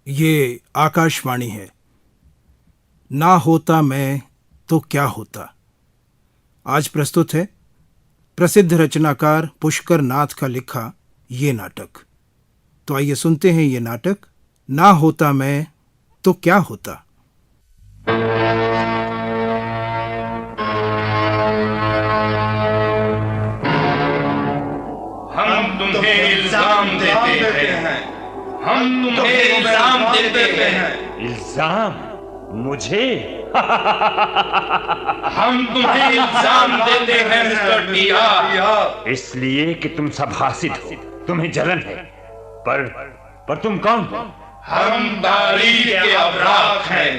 ये आकाशवाणी है। ना होता मैं तो क्या होता। आज प्रस्तुत है प्रसिद्ध रचनाकार पुष्कर नाथ का लिखा ये नाटक। तो आइए सुनते हैं ये नाटक, ना होता मैं तो क्या होता। हम तुम्हें इल्जाम देते हैं। हम तुम्हें इल्जाम देते हैं। इल्जाम? मुझे? हम तुम्हें इल्जाम देते हैं मिस्टर टीआर। इसलिए कि तुम सब हासिद हो, तुम्हें जलन है। पर तुम कौन हो? हम तारीख के अवराक हैं,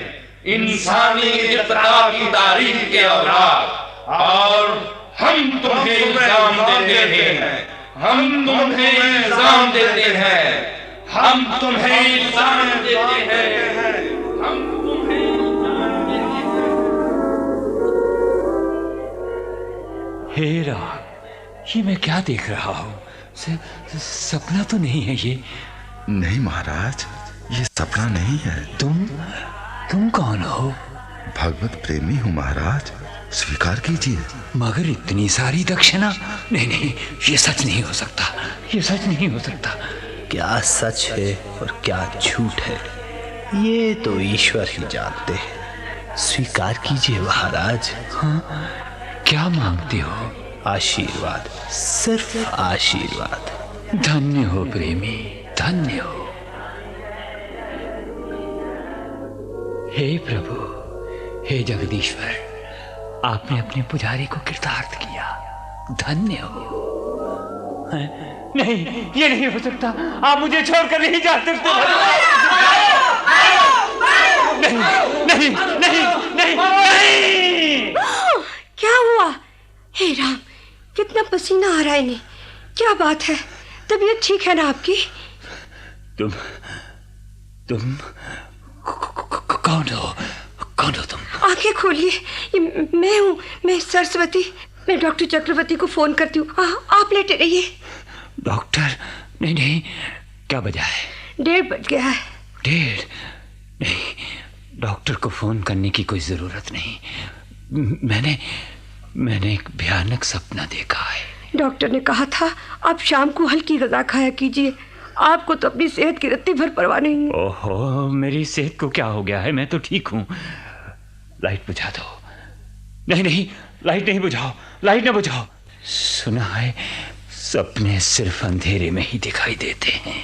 इंसानी इब्तिदा की तारीख के अवराक। और हम तुम्हें इल्जाम देते हैं। हम तुम्हें इल्जाम देते हैं। हम तुम्हें इल्जाम देते हैं। हम तुम्हें इल्जाम देते हैं। हेरा, ये मैं क्या देख रहा हूँ? सपना तो नहीं है ये? नहीं महाराज, ये सपना नहीं है। तुम कौन हो? भगवत प्रेमी हूँ महाराज, स्वीकार कीजिए। मगर इतनी सारी दक्षिणा? नहीं, ये सच नहीं हो सकता, ये सच नहीं हो सकता। क्या सच है और क्या झूठ है, ये तो ईश्वर ही जानते हैं। स्वीकार कीजिए महाराज। हाँ, क्या मांगते हो? आशीर्वाद, सिर्फ आशीर्वाद। धन्य हो प्रेमी, धन्य हो। हे प्रभु, हे जगदीश्वर, आपने अपने पुजारी को कृतार्थ किया। धन्य हो। नहीं, ये नहीं हो सकता। आप मुझे छोड़कर नहीं जा सकते। नहीं, नहीं, नहीं, नहीं, नहीं। क्या हुआ? हे राम, कितना पसीना आ रहा है इन्हें। क्या बात है? तबीयत ठीक है ना आपकी? तुम कौन हो? कौन हो तुम? आंखें खोलिए, ये मैं हूँ, मैं सरस्वती। मैं डॉक्टर चक्रवर्ती को फोन करती हूँ। आप लेटे रहिए। डॉक्टर? नहीं, क्या बजा है? 1:30 बज गया है। 1:30? नहीं, डॉक्टर को फोन करने की कोई जरूरत नहीं। मैंने एक भयानक सपना देखा है। डॉक्टर ने कहा था आप शाम को हल्की ग़िज़ा खाया कीजिए। आपको तो अपनी सेहत की रत्ती भर परवाह नहीं है। ओहो, मेरी सेहत को क्या हो गया है? मैं तो ठीक हूँ। लाइट बुझा दो। नहीं, लाइट नहीं बुझाओ, लाइट ना बुझाओ। सुना है सपने सिर्फ अंधेरे में ही दिखाई देते हैं।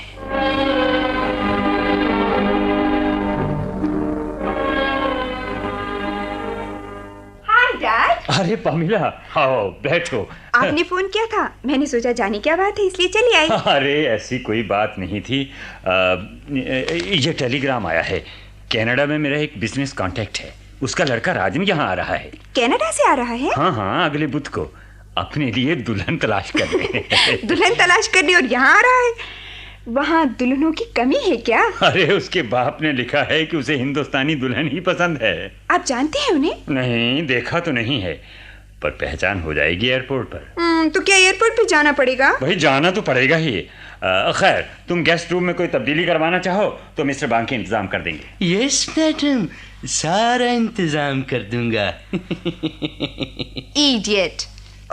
Hi dad. अरे पमिला, आओ बैठो। आपने फोन किया था, मैंने सोचा जाने क्या बात है इसलिए चली आई। अरे ऐसी कोई बात नहीं थी। ये टेलीग्राम आया है। कनाडा में मेरा एक बिजनेस कॉन्टैक्ट है, उसका लड़का राजन यहाँ आ रहा है। कनाडा से आ रहा है? हाँ, अगले बुध को अपने लिए दुल्हन तलाश करने। दुल्हन तलाश करने और यहाँ आ रहा है? वहाँ दुल्हनों की कमी है क्या? अरे उसके बाप ने लिखा है कि उसे हिंदुस्तानी दुल्हन ही पसंद है। आप जानते हैं उन्हें? नहीं, देखा तो नहीं है, पर पहचान हो जाएगी एयरपोर्ट पर। तो क्या एयरपोर्ट पे जाना पड़ेगा? भाई जाना तो पड़ेगा ही। खैर, तुम गेस्ट रूम में कोई तब्दीली करवाना चाहो तो मिस्टर बांके इंतजाम कर देंगे। यस मैडम, सारा इंतजाम कर दूंगा। इडियट।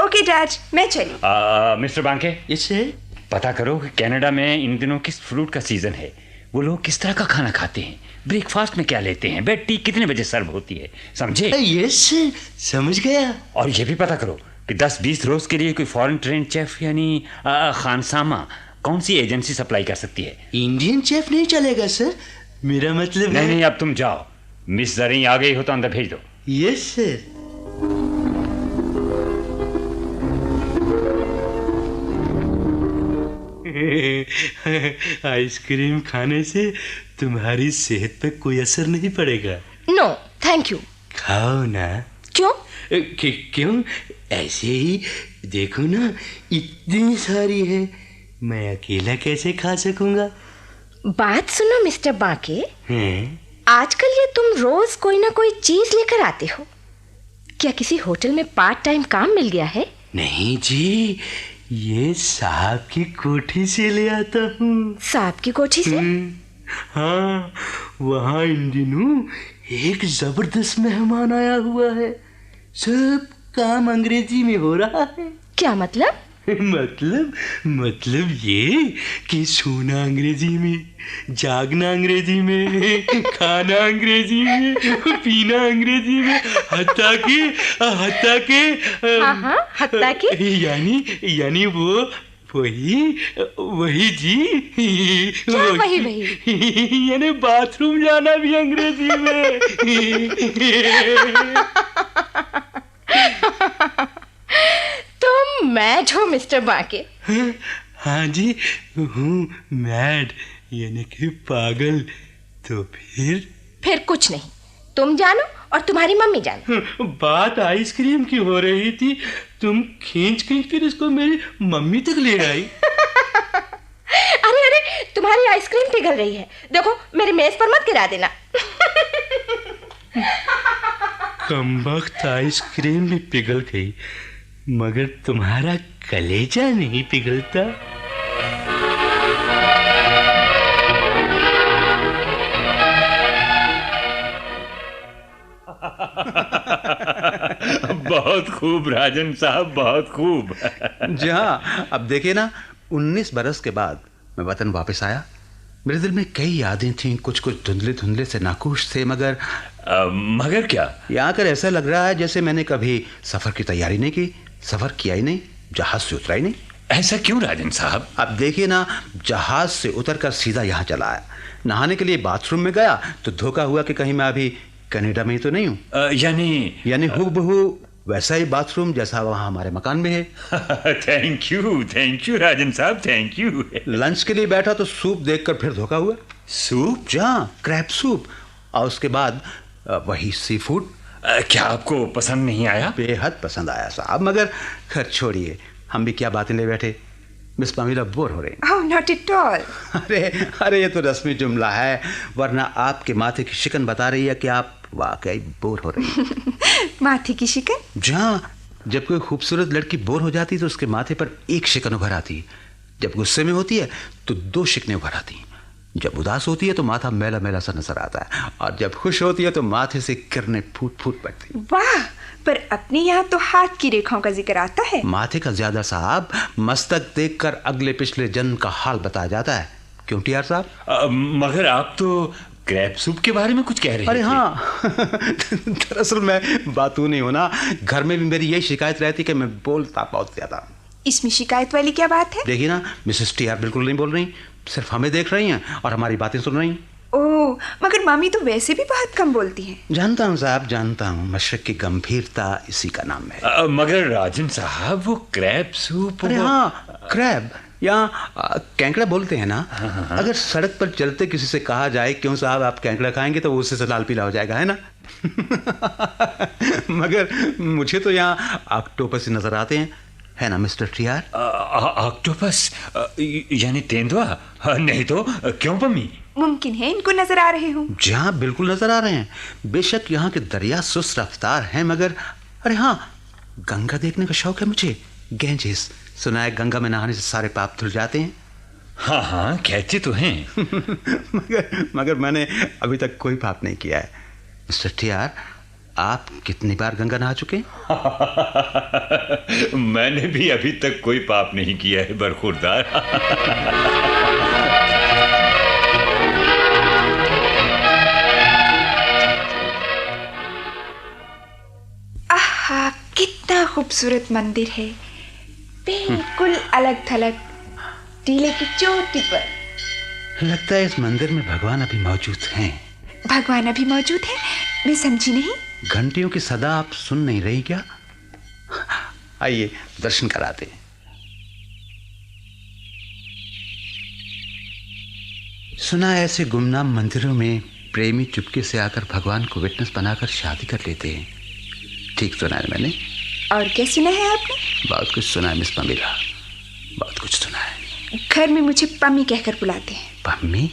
ओके डैड, मैं चली। मिस्टर बांके, इसे पता करो कि कनाडा में इन दिनों किस फ्रूट का सीजन है, वो लोग किस तरह का खाना खाते हैं, ब्रेकफास्ट में क्या लेते हैं, बेड टी कितने बजे सर्व होती है, समझे? यस समझ गया। और ये भी पता करो कि 10-20 रोज के लिए कोई फॉरेन ट्रेन चेफ यानी खानसामा कौन सी एजेंसी सप्लाई कर सकती है? इंडियन चेफ नहीं चलेगा सर, मेरा मतलब है। नहीं, अब तुम जाओ। मिस जरी आ गई हो तो अंदर भेज दो। Yes sir. आइसक्रीम खाने से तुम्हारी सेहत पे कोई असर नहीं पड़ेगा। No thank you. खाओ ना। क्यों? क्यों? ऐसे ही देखो ना, इतनी सारी है, मैं अकेला कैसे खा सकूंगा? बात सुनो मिस्टर बांके, हैं? आजकल ये तुम रोज कोई ना कोई चीज लेकर आते हो। क्या किसी होटल में पार्ट टाइम काम मिल गया है? नहीं जी, ये साहब की कोठी से ले आता हूँ। साहब की कोठी से? हाँ, वहाँ इन दिनों एक जबरदस्त मेहमान आया हुआ है। सब काम अंग्रेजी में हो रहा है। क्या मतलब? मतलब ये कि सोना अंग्रेजी में, जागना अंग्रेजी में, खाना अंग्रेजी में, पीना अंग्रेजी में, हत्ता के हत्ता के यानी वो वही जी। क्या वही? यानी बाथरूम जाना भी अंग्रेजी में। तुम मैड हो मिस्टर बांके। हाँ जी, हूँ मैड, यानी कि पागल। तो फिर कुछ नहीं, तुम जानो और तुम्हारी मम्मी जानो। बात आइसक्रीम की हो रही थी, तुम खींच फिर इसको मेरी मम्मी तक ले आई। अरे तुम्हारी आइसक्रीम पिघल रही है, देखो मेरी मेज पर मत गिरा देना। कमबख्त आइसक्रीम भी पिघल गई, मगर तुम्हारा कलेजा नहीं पिघलता। बहुत खूब राजन साहब, बहुत खूब। जी हाँ, अब देखिए ना, 19 बरस के बाद मैं वतन वापस आया। मेरे दिल में कई यादें थीं, कुछ धुंधले से नाखुश थे, मगर क्या? यहाँ कर ऐसा लग रहा है जैसे मैंने कभी सफर की तैयारी नहीं की, सफर किया ही नहीं, जहाज से उतरा ही नहीं। ऐसा क्यों राजन साहब? अब देखिए ना, जहाज से उतरकर सीधा यहाँ चला आया। नहाने के लिए बाथरूम में गया तो धोखा हुआ कि कहीं मैं अभी कनाडा में ही तो नहीं हूँ। यानी हूबहू वैसा ही बाथरूम जैसा वहाँ हमारे मकान में है। थैंक यू राजन साहब, थैंक यू। लंच के लिए बैठा तो सूप देखकर फिर धोखा हुआ। सूप? हाँ, क्रैब सूप। और उसके बाद वही सी फूड। क्या आपको पसंद नहीं आया? बेहद पसंद आया साहब, मगर खैर छोड़िए, हम भी क्या बातें ले बैठे। मिस पामीला बोर हो रही हैं। Oh, not at all. अरे ये तो रस्मी जुमला है, वरना आपके माथे की शिकन बता रही है कि आप वाकई बोर हो रही हैं। माथे की शिकन? जहाँ जब कोई खूबसूरत लड़की बोर हो जाती है तो उसके माथे पर एक शिकन उभर आती है। जब गुस्से में होती है तो 2 शिकनें उभर आती हैं। जब उदास होती है तो माथा मैला मैला सा नजर आता है, और जब खुश होती है तो माथे से किरणें फूट फूट पड़ती हैं। वाह, पर अपने यहाँ तो हाथ की रेखाओं का जिक्र आता है। माथे का ज्यादा साहब, मस्तक देखकर अगले पिछले जन्म का हाल बताया जाता है। क्यों टीआर साहब? मगर आप तो क्रैब सूप के बारे में कुछ कह रहे थे। अरे हाँ, दरअसल मैं बातू नहीं हूं ना, घर में भी मेरी यही शिकायत रहती कि मैं बोलता बहुत ज्यादा। इसमें शिकायत वाली क्या बात है? देखिए ना, मिसेस टीआर बिल्कुल नहीं बोल रही, सिर्फ हमें देख रही हैं और हमारी बातें सुन रही हैं। ओह, मगर मामी तो वैसे भी बहुत कम बोलती हैं। जानता हूँ साहब, जानता हूँ, मशरक की गंभीरता इसी का नाम है। मगर राजन साहब, वो क्रैब सूप। अरे हाँ, क्रैब या कैंकड़ा बोलते हैं ना। अगर सड़क पर चलते किसी से कहा जाए क्यों साहब आप कैंकड़ा खाएंगे, तो वो उससे लाल पीला हो जाएगा, है ना। मगर मुझे तो यहाँ ऑक्टोपस नजर आते हैं, है ना मिस्टर टीआर? ऑक्टोपस यानी तेंदुआ? नहीं तो क्यों पम्मी? मुमकिन है इनको नजर आ रहे हों। जी हाँ, बिल्कुल नजर आ रहे हैं। बेशक यहाँ के दरिया सुस्त रफ्तार हैं, मगर अरे हाँ, गंगा देखने का शौक है मुझे। गेंजिस, सुना है गंगा में नहाने से सारे पाप धुल जाते हैं। हाँ, कहते तो हैं। मगर मैंने अभी तक कोई पाप नहीं किया है। मिस्टर टीआर, आप कितनी बार गंगा नहा चुके हैं? मैंने भी अभी तक कोई पाप नहीं किया है बरखुरदार। आहा, कितना खूबसूरत मंदिर है, बिल्कुल अलग थलग टीले की चोटी पर। लगता है इस मंदिर में भगवान अभी मौजूद हैं। भगवान अभी मौजूद है? मैं समझी नहीं। घंटियों की सदा आप सुन नहीं रही क्या? आइए दर्शन कराते हैं। सुना है ऐसे गुमनाम मंदिरों में प्रेमी चुपके से आकर भगवान को विटनेस बनाकर शादी कर लेते हैं। ठीक सुना है मैंने? और क्या सुना है आपने? बहुत कुछ सुना है मिस पमीला, बहुत कुछ सुना है। घर में मुझे पम्मी कहकर बुलाते हैं। पम्मी?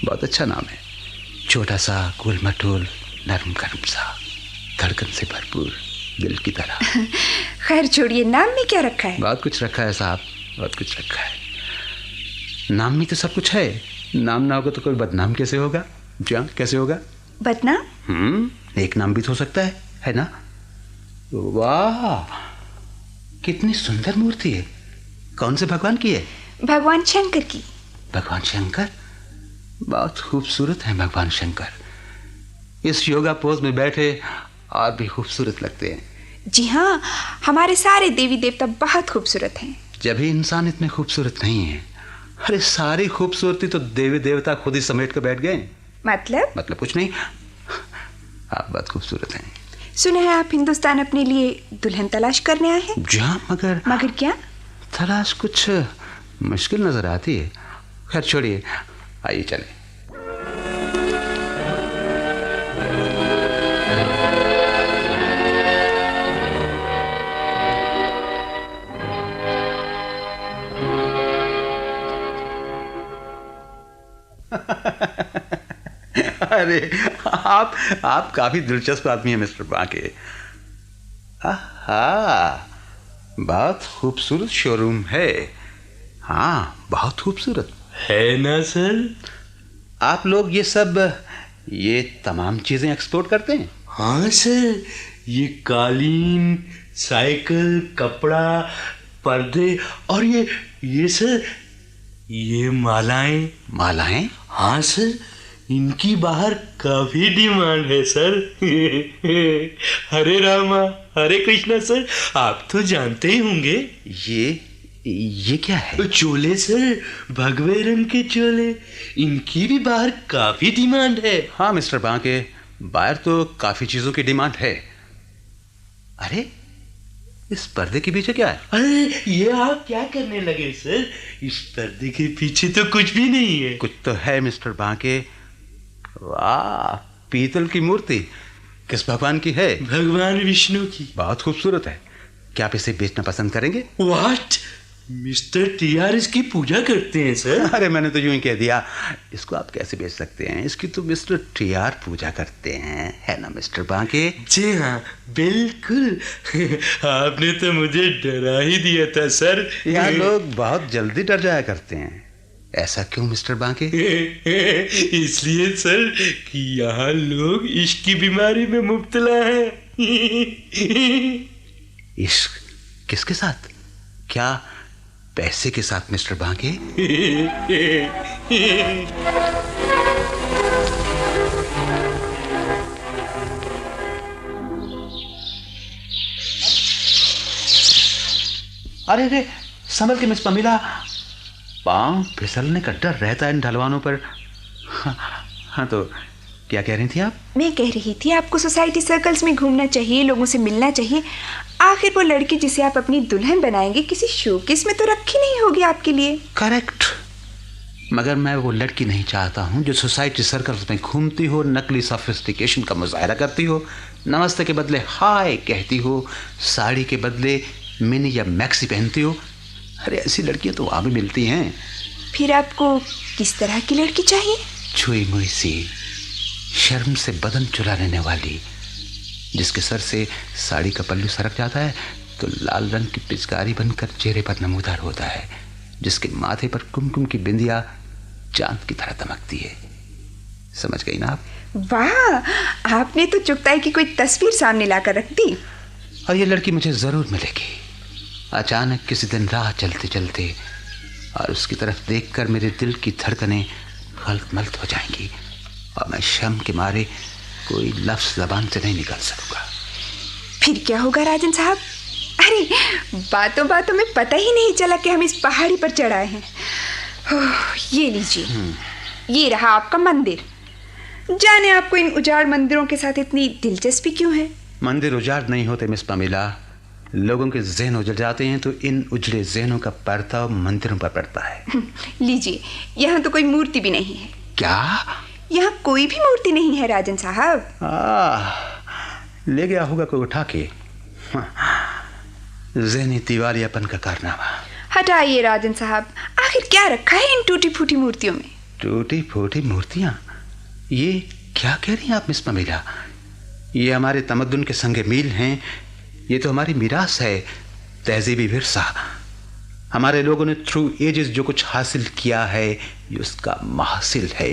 बहुत अच्छा नाम है। छोटा सा, गोल मटोल, नरम गरम सा, धड़कन से भरपूर, दिल की तरह। खैर छोड़िए, नाम में क्या रखा है? बहुत कुछ रखा है साहब, बहुत कुछ रखा है। नाम में तो सब कुछ है, नाम ना होगा तो कोई बदनाम कैसे होगा? जी हाँ, कैसे होगा? बदनाम? एक नाम भी तो हो सकता है ना? वाह, कितनी सुंदर मूर्ति है। कौन से भगवान की है? भगवान शंकर की। भगवान शंकर? बहुत खूबसूरत है भगवान शंकर। इस योगा पोज में बैठे और भी खूबसूरत लगते हैं। जी हाँ, हमारे सारे देवी देवता बहुत खूबसूरत हैं। जब भी इंसान इतने खूबसूरत नहीं है। अरे सारी खूबसूरती तो देवी देवता खुद ही समेट कर बैठ गए। मतलब कुछ नहीं, आप बहुत खूबसूरत हैं। सुना है आप हिंदुस्तान अपने लिए दुल्हन तलाश करने आए हैं? जी हाँ, मगर क्या? तलाश कुछ मुश्किल नजर आती है। खैर छोड़िए, आइए चले। अरे आप काफी दिलचस्प आदमी हैं मिस्टर बांके। बहुत खूबसूरत शोरूम है। हाँ, बहुत खूबसूरत है ना सर? आप लोग ये तमाम चीजें एक्सपोर्ट करते हैं? हाँ सर, ये कालीन, साइकिल, कपड़ा, पर्दे और ये सर, ये मालाएं। हाँ सर, इनकी बाहर काफी डिमांड है सर। हरे रामा हरे कृष्णा सर, आप तो जानते ही होंगे। ये क्या है? चोले सर, भगवे रंग के चोले, इनकी भी बाहर काफी डिमांड है। हाँ मिस्टर बांके, बाहर तो काफी चीजों की डिमांड है। अरे इस पर्दे के पीछे क्या है? अरे ये आप क्या करने लगे सर? इस पर्दे के पीछे तो कुछ भी नहीं है। कुछ तो है मिस्टर बांके। वाह, पीतल की मूर्ति। किस भगवान की है? भगवान विष्णु की। बहुत खूबसूरत है। क्या आप इसे बेचना पसंद करेंगे? व्हाट? मिस्टर टीआर इसकी पूजा करते हैं सर। अरे मैंने तो यूं ही कह दिया। इसको आप कैसे बेच सकते हैं? इसकी तो मिस्टर टीआर पूजा करते हैं, है ना मिस्टर बांके? जी हाँ, बिल्कुल। आपने तो मुझे डरा ही दिया था सर। यहाँ लोग बहुत जल्दी डर जाया करते हैं। ऐसा क्यों मिस्टर बांके? इसलिए सर कि यहाँ लोग इश्क की बीमारी में मुब्तला हैं। इश्क? किसके साथ? क्या पैसे के साथ मिस्टर बांके? अरे संभल के मिस पमीला, पांव फिसलने का डर रहता है इन ढलवानों पर। हाँ तो क्या कह रही थी आप? मैं कह रही थी आपको सोसाइटी सर्कल्स में घूमना चाहिए, लोगों से मिलना चाहिए। आखिर वो लड़की जिसे आप अपनी दुल्हन बनाएंगे किसी शोकेस में तो रखी नहीं होगी आपके लिए। करेक्ट, मगर मैं वो लड़की नहीं चाहता हूँ जो सोसाइटी सर्कल्स में घूमती हो, नकली सोफिस्टिकेशन का मुजाहरा करती हो, नमस्ते के बदले हाय कहती हो, साड़ी के बदले मिनी या मैक्सी पहनती हो। अरे ऐसी लड़कियां तो वहाँ भी मिलती हैं। फिर आपको किस तरह की लड़की चाहिए? छुई मुई सी, शर्म से बदन चुरा लेने वाली, जिसके सर से साड़ी का पल्लू सरक जाता है तो लाल रंग की पिचकारी बनकर चेहरे पर नमूदार होता है, जिसके माथे पर कुमकुम की बिंदिया चांद की तरह दमकती है। समझ गई ना आप? वाह, आपने तो चुगताई की कोई तस्वीर सामने लाकर रख दी। और ये लड़की मुझे जरूर मिलेगी। अचानक किसी दिन राह चलते चलते और उसकी तरफ देखकर मेरे दिल की धड़कनें खल्त मल्त हो जाएंगी और मैं शर्म के मारे कोई लफ्ज जबान से नहीं निकाल सकूंगा। फिर क्या होगा राजन साहब? अरे बातों बातों में पता ही नहीं चला कि हम इस पहाड़ी पर चढ़ाए हैं। ये लीजिए, ये रहा आपका मंदिर। जाने आपको इन उजाड़ मंदिरों के साथ इतनी दिलचस्पी क्यों है? मंदिर उजाड़ नहीं होते मिस पमीला, लोगों के ज़हन उजड़ जाते हैं तो इन उजड़े ज़हनों का पर्दा मंदिरों पर पड़ता है। लीजिए, यहाँ तो कोई मूर्ति भी नहीं है। क्या? यहाँ कोई भी मूर्ति नहीं है राजन साहब। ले गया होगा कोई उठा के। ज़हनी दिवालियापन का कारनामा। हटाइए राजन साहब, आखिर क्या रखा है इन टूटी फूटी मूर्तियों में? टूटी फूटी मूर्तियाँ? ये क्या कह रही हैं आप मिस पमीला? ये हमारे तमद्दुन के संगे मील हैं। ये तो हमारी मिरास है, तहजीबी विरसा। हमारे लोगों ने थ्रू एजेस जो कुछ हासिल किया है ये उसका महसिल है,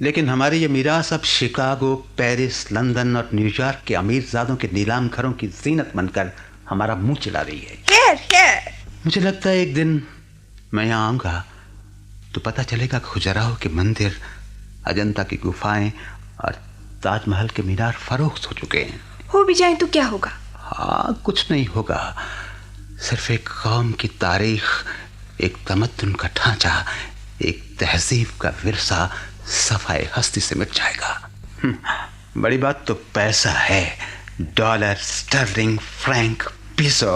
लेकिन हमारी ये मीरास अब शिकागो, पेरिस, लंदन और न्यूयॉर्क के अमीरजादों के नीलाम घरों की जीनत बनकर हमारा मुंह चिढ़ा रही है। मुझे लगता है एक दिन मैं यहाँ आऊँगा तो पता चलेगा खजुराहो के मंदिर, अजंता की गुफाएं और ताजमहल के मीनार फरोख्त हो चुके हैं। हो भी जाए तो क्या होगा? हाँ, कुछ नहीं होगा। सिर्फ एक कौम की तारीख, एक तमद्दुन का ढांचा, एक तहजीब का विरसा सफाई हस्ती से मिट जाएगा। बड़ी बात तो पैसा है, डॉलर, स्टर्लिंग, फ्रैंक, पीसो।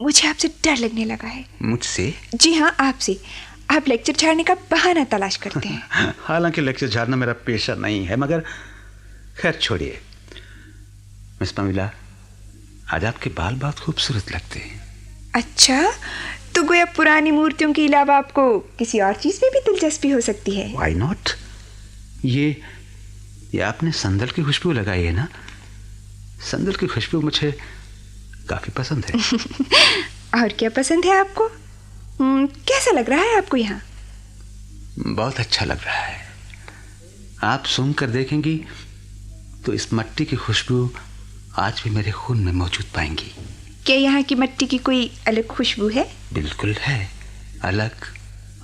मुझे आपसे डर लगने लगा है। मुझसे? जी हाँ, आपसे। आप लेक्चर झाड़ने का बहाना तलाश करते हैं। हालांकि लेक्चर झाड़ना मेरा पेशा नहीं है, मगर खैर छोड़िए। मिस पमीला, आज आपके बाल बहुत खूबसूरत लगते हैं। अच्छा, तो गोया पुरानी मूर्तियों के अलावा आपको किसी और चीज में भी दिलचस्पी हो सकती है? Why not? ये आपने संदल की खुशबू लगाई है ना? संदल की खुशबू मुझे काफी पसंद है। और क्या पसंद है आपको? कैसा लग रहा है आपको यहाँ? बहुत अच्छा लग रहा है। आप सूंघ कर देखेंगी तो इस मिट्टी की खुशबू आज भी मेरे खून में मौजूद पाएंगी। क्या यहाँ की मिट्टी की कोई अलग खुशबू है? बिल्कुल है, अलग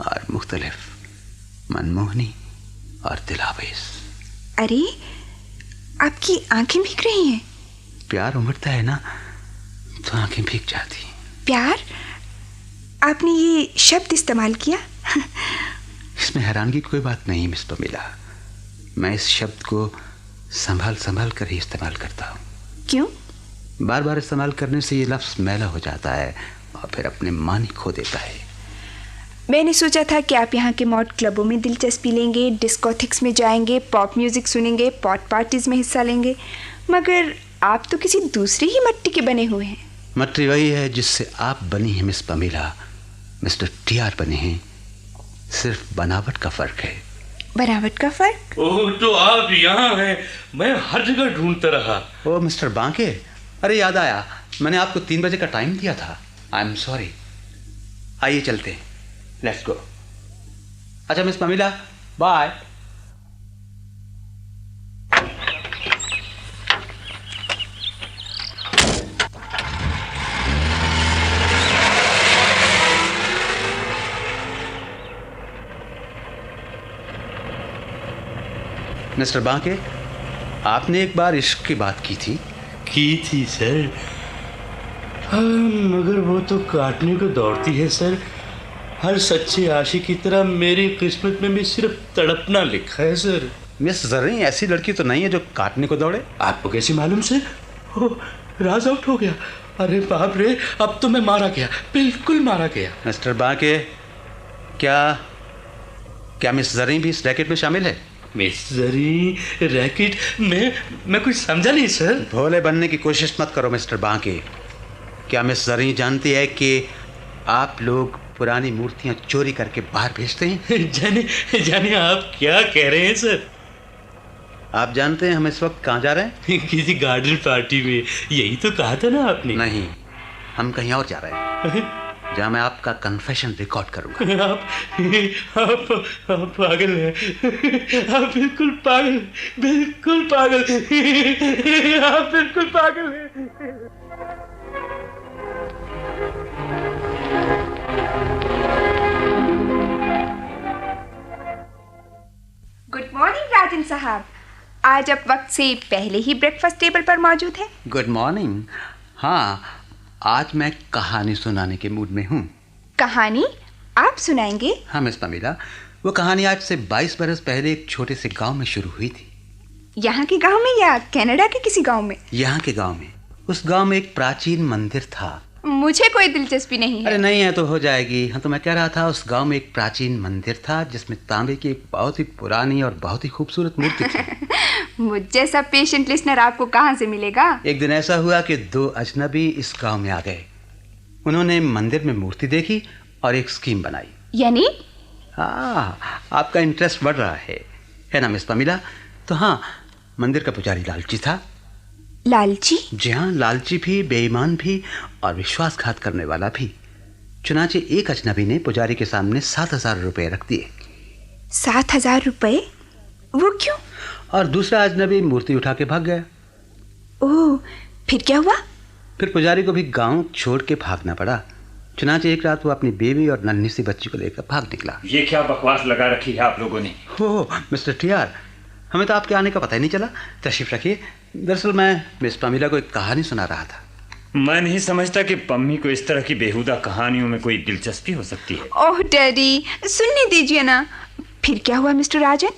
और मुख्तलिफ, मनमोहनी और दिलावेज। अरे, आपकी आंखें भीग रही हैं। प्यार उमड़ता है ना तो आंखें भीग जाती। प्यार? आपने ये शब्द इस्तेमाल किया? इसमें हैरानगी की कोई बात नहीं मिस पमीला। मैं इस शब्द को संभाल संभाल कर ही इस्तेमाल करता हूँ। क्यों? बार बार इस्तेमाल करने से ये लफ्ज मैला हो जाता है और फिर अपने मानी खो देता है। मैंने सोचा था कि आप यहाँ के मॉड क्लबों में दिलचस्पी लेंगे, डिस्कोथिक्स में जाएंगे, पॉप म्यूजिक सुनेंगे, पॉट पार्टीज में हिस्सा लेंगे, मगर आप तो किसी दूसरी ही मिट्टी के बने हुए हैं। मिट्टी वही है जिससे आप बनी हैं मिस पमीला, मिस्टर टीआर बने हैं। सिर्फ बनावट का फर्क है। बनावट का फर्क? ओह, तो आप यहाँ हैं। मैं हर जगह ढूंढता रहा। ओ मिस्टर बांके, अरे याद आया, मैंने आपको 3 बजे का टाइम दिया था। I am sorry. आइए चलते हैं, लेट्स गो। अच्छा मिस पमीला, बाय। मिस्टर बांके, आपने एक बार इश्क की बात की थी सर। हाँ, मगर वो तो काटने को दौड़ती है सर। हर सच्चे आशिक की तरह मेरी किस्मत में भी सिर्फ तड़पना लिखा है सर। मिस जर्री ऐसी लड़की तो नहीं है जो काटने को दौड़े। आपको कैसे मालूम सर? ओ, राज आउट हो गया। अरे बाप रे, अब तो मैं मारा गया, बिल्कुल मारा गया। मिस्टर बांके, क्या मिस जर्री भी इस रैकेट में शामिल है? मिस जरी रैकेट? मैं कुछ समझा नहीं सर। भोले बनने की कोशिश मत करो मिस्टर बांके। क्या मिस जरी जानती है कि आप लोग पुरानी मूर्तियां चोरी करके बाहर भेजते हैं? जाने आप क्या कह रहे हैं सर? आप जानते हैं हम इस वक्त कहाँ जा रहे हैं? किसी गार्डन पार्टी में। यही तो कहा था ना आपने। नहीं, हम कहीं और जा रहे हैं जहाँ मैं आपका कन्फेशन रिकॉर्ड करूंगा। आप पागल हैं। आप बिल्कुल पागल, बिल्कुल पागल। आप बिल्कुल पागल हैं। गुड मॉर्निंग राजन साहब। आज आप वक्त से पहले ही ब्रेकफास्ट टेबल पर मौजूद हैं। Good morning. हाँ, आज मैं कहानी सुनाने के मूड में हूँ। कहानी? आप सुनाएंगे? हाँ मिस पमीला, वो कहानी आज से 22 बरस पहले एक छोटे से गांव में शुरू हुई थी। यहाँ के गांव में या कनाडा के किसी गांव में? यहाँ के गांव में। उस गांव में एक प्राचीन मंदिर था। मुझे कोई दिलचस्पी नहीं है। अरे नहीं है तो हो जाएगी। हाँ, तो मैं कह रहा था उस गांव में एक प्राचीन मंदिर था जिसमें तांबे की एक बहुत ही पुरानी और बहुत ही खूबसूरत मूर्ति थी। मुझ जैसा पेशेंट लिसनर आपको कहाँ से मिलेगा? एक दिन ऐसा हुआ कि 2 अजनबी इस गांव में आ गए। उन्होंने मंदिर में मूर्ति देखी और एक स्कीम बनाई। यानी? हाँ, आपका इंटरेस्ट बढ़ रहा है ना मिस पमीला? तो हाँ, मंदिर का पुजारी लालची था। लालची? जी हाँ, लालची भी, बेईमान भी और विश्वासघात करने वाला भी। चुनाचे एक अजनबी ने पुजारी के सामने 7,000 रुपए रख दिए। 7,000 रुपए? वो क्यों? और दूसरा अजनबी मूर्ति उठा के भाग गया। ओह, फिर क्या हुआ? फिर पुजारी को भी गांव छोड़ के भागना पड़ा। चुनाचे एक रात वो अपनी बेबी और नन्ही सी बच्ची को लेकर भाग निकला। ये क्या बकवास लगा रखी है आप लोगों ने? हो मिस्टर टीआर, हमें तो आपके आने का पता ही नहीं चला। तशरीफ रखिए। दरअसल मैं मिस पमीला को एक कहानी सुना रहा था। मैं नहीं समझता कि पम्मी को इस तरह की बेहुदा कहानियों में कोई दिलचस्पी हो सकती है। ओह डैडी, सुनने दीजिए ना। फिर क्या हुआ मिस्टर राजन?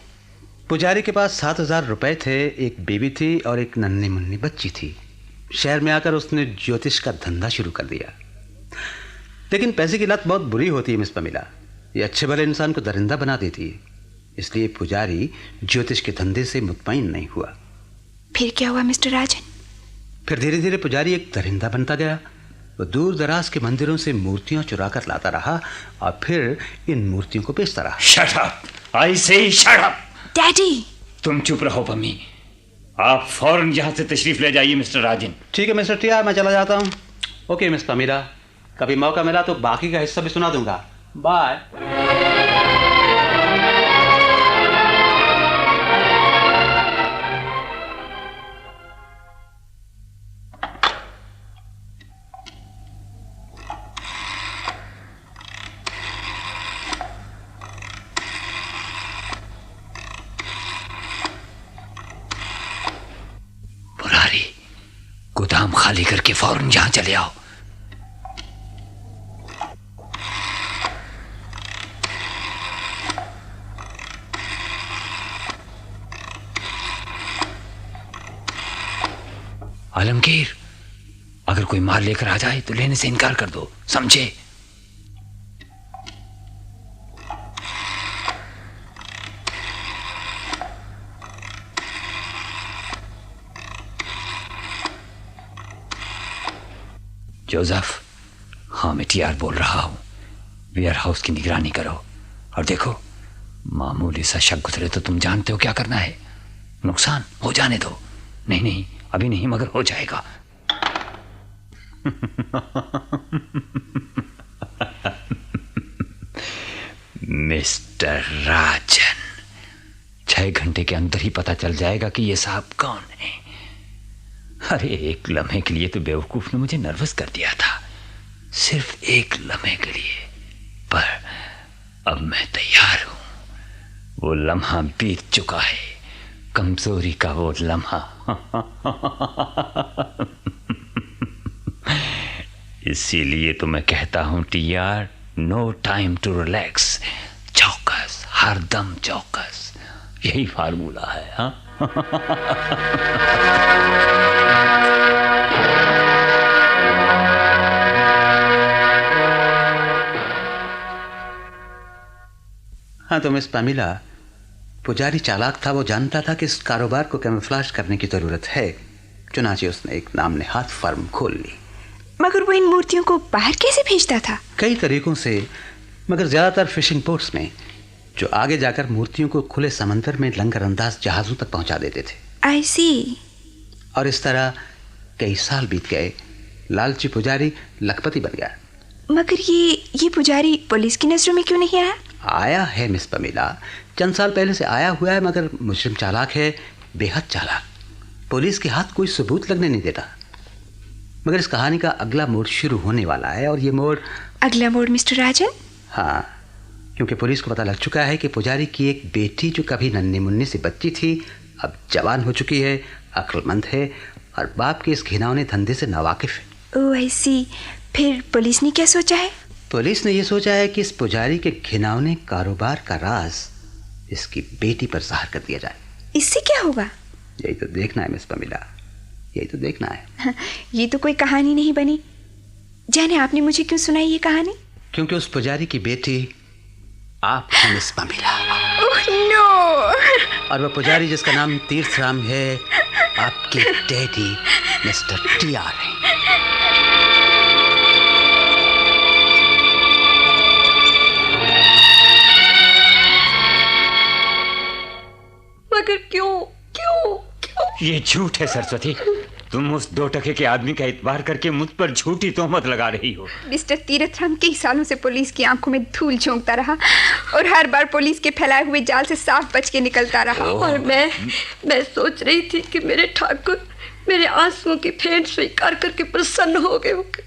पुजारी के पास 7,000 रुपए थे, एक बेबी थी और एक नन्ही मुन्नी बच्ची थी। शहर में आकर उसने ज्योतिष का धंधा शुरू कर दिया। लेकिन पैसे की लत बहुत बुरी होती है मिस पमीला, ये अच्छे भले इंसान को दरिंदा बना देती है। इसलिए पुजारी ज्योतिष के धंधे से मुतमईन नहीं हुआ। फिर क्या हुआ मिस्टर राजन? फिर धीरे धीरे पुजारी एक दरिंदा बनता गया। वो दूर दराज के मंदिरों से मूर्तियां चुरा कर लाता रहा और फिर इन मूर्तियों को बेचता रहा। शट अप, आई से शट अप। डैडी! तुम चुप रहो पम्मी। आप फौरन यहाँ से तशरीफ ले जाइए मिस्टर राजन। ठीक है मिस्टर टीआर, मैं चला जाता हूँ। ओके मिस पमीला, कभी मौका मिला तो बाकी का हिस्सा भी सुना दूंगा। बाय। मुरारी, गोदाम खाली करके फौरन यहां चले आओ। आलमगीर, अगर कोई माल लेकर आ जाए तो लेने से इनकार कर दो, समझे? जोसेफ, हाँ मैं टीआर बोल रहा हूं। वेयर हाउस की निगरानी करो और देखो, मामूली सा शक गुजरे तो तुम जानते हो क्या करना है। नुकसान हो जाने दो। नहीं नहीं, अभी नहीं, मगर हो जाएगा। मिस्टर राजन, 6 घंटे के अंदर ही पता चल जाएगा कि ये साहब कौन है। अरे एक लम्हे के लिए तो बेवकूफ ने मुझे नर्वस कर दिया था, सिर्फ एक लम्हे के लिए। पर अब मैं तैयार हूं। वो लम्हा बीत चुका है, कमजोरी का वो लम्हा। इसीलिए तो मैं कहता हूं TR, no time to relax. चौकस, हरदम चौकस, यही फार्मूला है। हाँ हाँ, तो मिस पमीला, पुजारी चालाक था। वो जानता था कि इस कारोबार को कैमोफ्लेज करने की जरूरत है। चुनाचे उसने एक नामने हाथ फर्म खोल ली। मगर वो इन मूर्तियों को बाहर कैसे भेजता था? कई तरीकों से, मगर ज्यादातर फिशिंग पोर्ट्स में, जो आगे जाकर मूर्तियों को खुले समंदर में लंगर अंदाज जहाजों तक पहुंचा देते थे। आई सी। और इस तरह कई साल बीत गए। लालची पुजारी लखपति बन गया। मगर ये पुजारी पुलिस की नजरों में क्यों नहीं आया? आया है मिस पमीला, चंद साल पहले से आया हुआ है, मगर मुजरिम चालाक है, बेहद चालाक। पुलिस के हाथ कोई सबूत लगने नहीं देता। मगर इस कहानी का अगला मोड़ शुरू होने वाला है, और ये मोड़। अगला मोड़ मिस्टर राजन? हाँ, क्योंकि पुलिस को पता लग चुका है कि पुजारी की एक बेटी जो कभी नन्ही मुन्नी सी बच्ची थी, अब जवान हो चुकी है, अक्लमंद है और बाप के इस घिनौने धंधे से नावाकिफ है। ओह आई सी। फिर पुलिस ने क्या सोचा है? पुलिस ने यह सोचा है कि इस पुजारी के घिनौने कारोबार का राज इसकी बेटी पर जाहिर कर दिया जाए। इससे क्या होगा? यही तो देखना है मिस पमीला, यही तो देखना है। ये तो कोई कहानी नहीं बनी। जाने आपने मुझे क्यों सुनाई ये कहानी? क्योंकि उस पुजारी की बेटी आप हैं मिस पमीला। Oh no. और वह पुजारी जिसका नाम तीर्थराम है, आपके डैडी मिस्टर टीआर हैं। मगर क्यों क्यों क्यों? ये झूठ है सरस्वती। तुम उस 2 टके के आदमी का इतबार करके मुझ पर झूठी तोहमत लगा रही हो। मिस्टर तीर्थराम कई सालों से पुलिस की आंखों में धूल झोंकता रहा और हर बार पुलिस के फैलाए हुए जाल से साफ बच के निकलता रहा। और मैं सोच रही थी कि मेरे ठाकुर मेरे आंसुओं की भेंट स्वीकार करके प्रसन्न हो गए होंगे,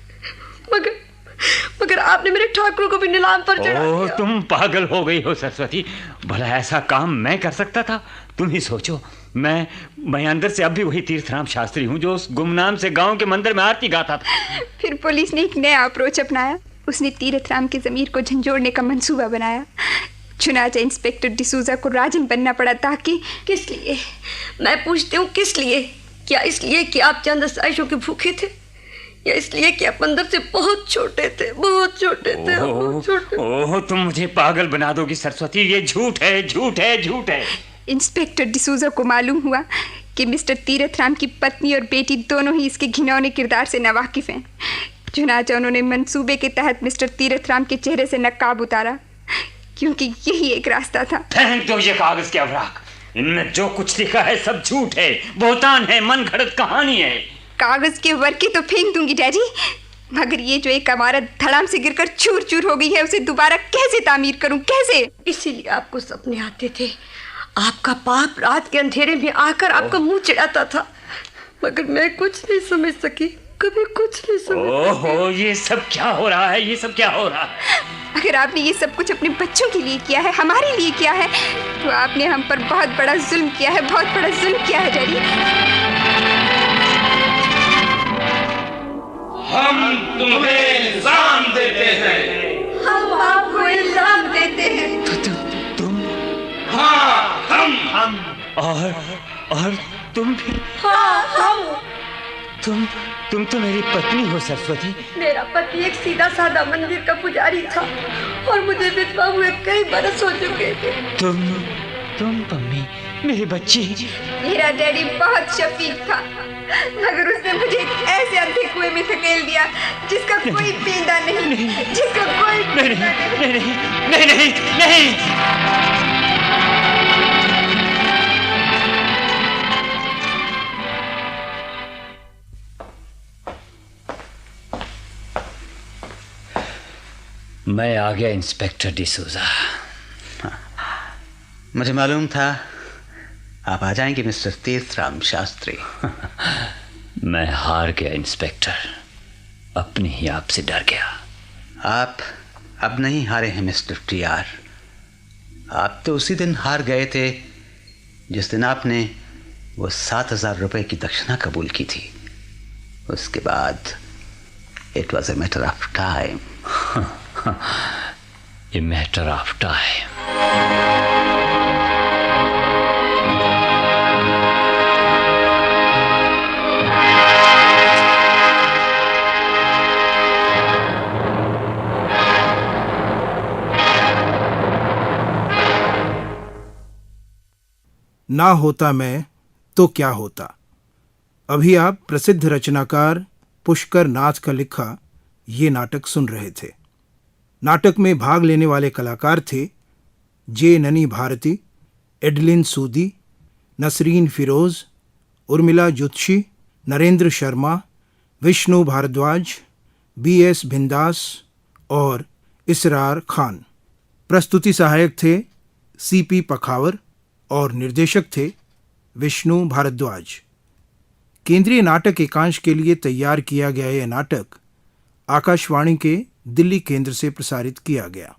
मगर आपने मेरे ठाकुर को भी नीलाम पर चढ़ा दिया। तुम पागल हो गई हो सरस्वती। भला ऐसा काम मैं कर सकता था? तुम ही सोचो, मैं अंदर से अब भी वही तीर्थराम शास्त्री हूँ जो उस गुमनाम से गांव के मंदिर में आरती गाता था। फिर पुलिस ने एक नया अप्रोच अपनाया। उसने तीर्थराम के जमीर को झंझोड़ने का मंसूबा बनाया। चुनाचा इंस्पेक्टर डिसूजा को राजन बनना पड़ा ताकि। किस लिए? मैं पूछती हूँ, किस लिए? क्या इसलिए कि आप चंद आसाइशों के भूखे थे, या इसलिए कि आप अंदर से बहुत छोटे थे, बहुत छोटे थे, बहुत छोटे? ओह, तुम मुझे पागल बना दोगी सरस्वती। ये झूठ है, झूठ है, झूठ है। इंस्पेक्टर डिसूजा को मालूम हुआ कि मिस्टर तीर्थराम की पत्नी और बेटी दोनों ही इसके घिनौने किरदार से नावाकिफ हैं। चुनाचा उन्होंने मंसूबे के तहत मिस्टर तीर्थराम के चेहरे से नकाब उतारा, क्योंकि यही एक रास्ता था। फेंक दो ये कागज के अवराक। इनमें जो कुछ लिखा है सब झूठ है, बोतान है, मन घड़त कहानी है। कागज के वर्के तो फेंक दूंगी डैडी, मगर ये जो एक इमारत धड़ाम से गिरकर चूर चूर हो गई है, उसे दोबारा कैसे तामीर करूं, कैसे? इसीलिए आपको सपने आते थे। आपका पाप रात के अंधेरे में आकर आपका मुंह चिढ़ाता था, मगर मैं कुछ नहीं समझ सकी, कभी कुछ नहीं समझ सकी। ओहो, ये सब क्या हो रहा है? ये सब क्या हो रहा है? अगर आपने ये सब कुछ अपने बच्चों के लिए किया है, हमारे लिए किया है, तो आपने हम पर बहुत बड़ा जुल्म किया है, बहुत बड़ा जुल्म किया है डैडी। हम तुम्हें इल्जाम देते हैं। हम आपको इल्जाम देते हैं। तुम? हाँ, हम। और तुम भी? हाँ, हम। तुम तो मेरी पत्नी हो सरस्वती। मेरा पति एक सीधा साधा मंदिर का पुजारी था और मुझे विधवा हुए कई बरस हो चुके थे। तुम पम्मी, मेरी बच्ची। मेरा डैडी बहुत शफीक था, मगर उसने मुझे एक ऐसे अंधे कुएं में धकेल दिया जिसका कोई पेंदा नहीं, जिसका कोई पेंदा नहीं। मैं आ गया इंस्पेक्टर डिसूजा। मुझे मालूम था आप आ जाएंगे मिस्टर तीर्थराम शास्त्री। मैं हार गया इंस्पेक्टर, अपने ही आप से डर गया। आप अब नहीं हारे हैं मिस्टर टीआर। आप तो उसी दिन हार गए थे जिस दिन आपने वो 7,000 रुपए की दक्षिणा कबूल की थी। उसके बाद it was a matter of time. A matter of time. ना होता मैं तो क्या होता। अभी आप प्रसिद्ध रचनाकार पुष्कर नाथ का लिखा ये नाटक सुन रहे थे। नाटक में भाग लेने वाले कलाकार थे जे ननी भारती, एडलिन सूदी, नसरीन फिरोज, उर्मिला जुत्शी, नरेंद्र शर्मा, विष्णु भारद्वाज, बीएस भिंदास और इसरार खान। प्रस्तुति सहायक थे सीपी पखावर और निर्देशक थे विष्णु भारद्वाज। केंद्रीय नाटक एकांश के लिए तैयार किया गया यह नाटक आकाशवाणी के दिल्ली केंद्र से प्रसारित किया गया।